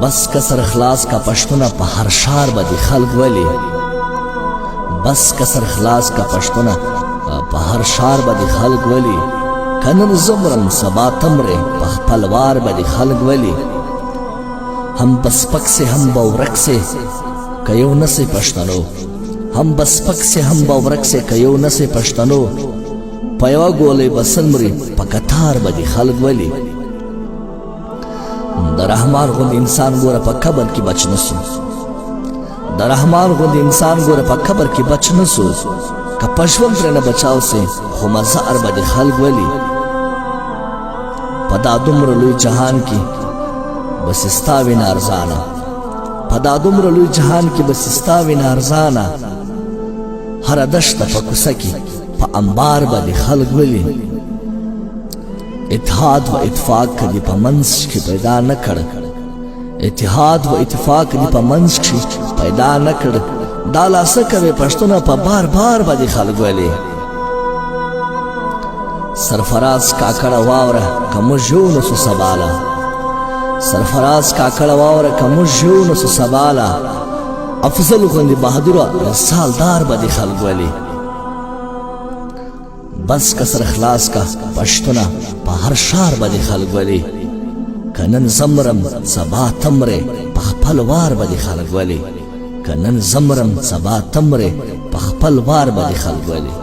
बस कसर खलास का पश्तुना په هر ښار به د خلک ولي بس کسر خلاص کا پښتونه په هر ښار به د خلک ولي کنن زمرم سبا تمره په خپل وار به د خلک ولي هم بس پک سے هم باورک سے کيو نسې پښتنو هم بس پک سے هم باورک سے کيو نسې پښتنو په یو ګولې بسمري په کتار به د خلک ولي د رحمان غوند انسان ګوره په قبر کې بچ نسو د رحمان غوند انسان ګوره په قبر کې بچ نسو که پښون تر نه بچاو سي خو مزار به د خلک ولي په دا دومره لوی جهان کې بس ستا وینا ارزانه په دا دومره لوی جهان کې بس ستا وینا ارزانه هر دشته په کوڅه کې په انبار به د خلک ولي اتحاد و اتفاق کدی په منځ کې پیدا نه کړ اتحاد و اتفاق کدی په منځ کې پیدا نه کړ دا لاسه کوي پښتونه په بار بار باندې خلک ویلي سرفراز کاکړه واوره کوم ژوند سو سباله سرفراز کاکړه واوره کوم ژوند سو سباله افضل غوندي بهادر رسالدار باندې خلک ویلي بس کسر خلاص کا پښتونه په هر ښار باندې خلک ولي کنن زمرم سبا تمره په خپل وار باندې خلک ولي کنن زمرم سبا تمره په خپل وار باندې خلک ولي